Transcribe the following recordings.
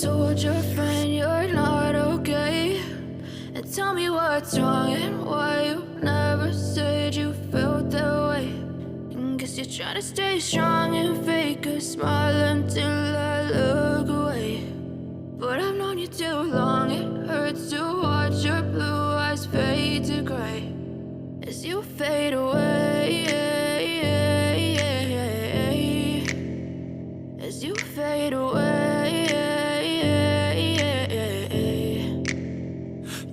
told your friend you're not okay? And tell me what's wrong and why you never said you felt that way. And guess you're trying to stay strong and fake a smile until I look away. But I've known you too long, it hurts to watch your blue eyes fade to gray as you fade away, as you fade away.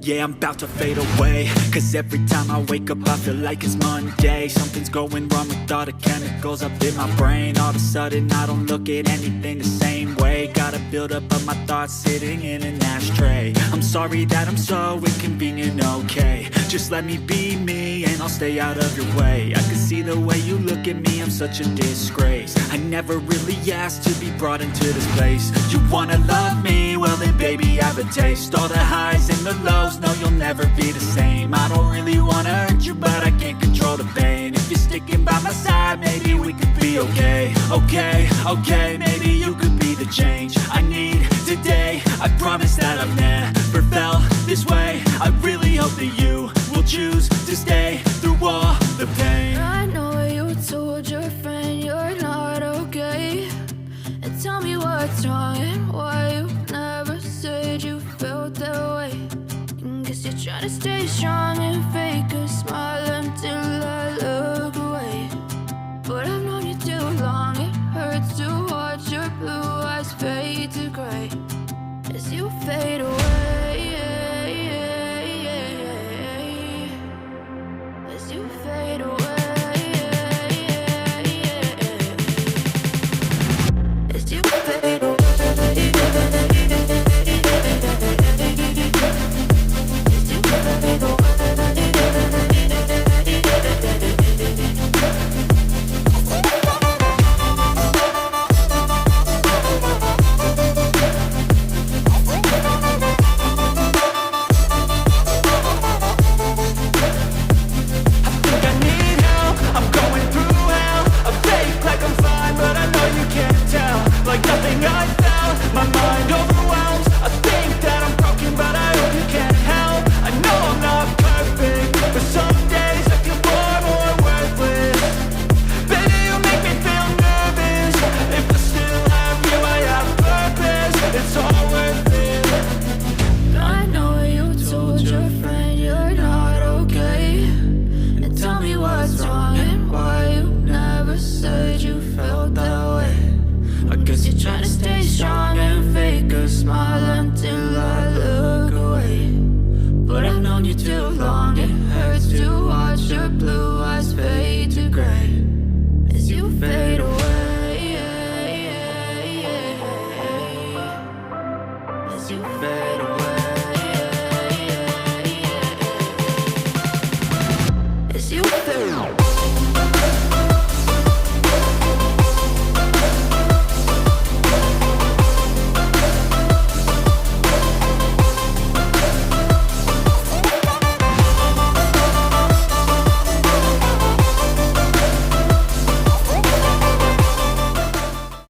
Yeah, I'm about to fade away, cause every time I wake up I feel like it's Monday. Something's going wrong with all the chemicals up in my brain. All of a sudden I don't look at anything the same way. Gotta build up of my thoughts sitting in an ashtray. I'm sorry that I'm so inconvenient, okay? Just let me be me and I'll stay out of your way. I can see the way you look at me, I'm such a disgrace. I never really asked to be brought into this place. You wanna love me? Well then baby have a taste. All the highs and the lows, no you'll never be the same. I don't really wanna hurt you but I can't control the pain. If you're sticking by my side maybe we could be okay. Okay, maybe you could be the change I need today. I promise that I've never felt this way. I really hope that you will choose to stay through all the pain. I know you told your friend you're not okay. And tell me what's wrong and why you never said you felt that way. And guess you're trying to stay strong and fake a smile until I look away. But I've known you too long, it hurts to watch your blue eyes fade to gray as you fade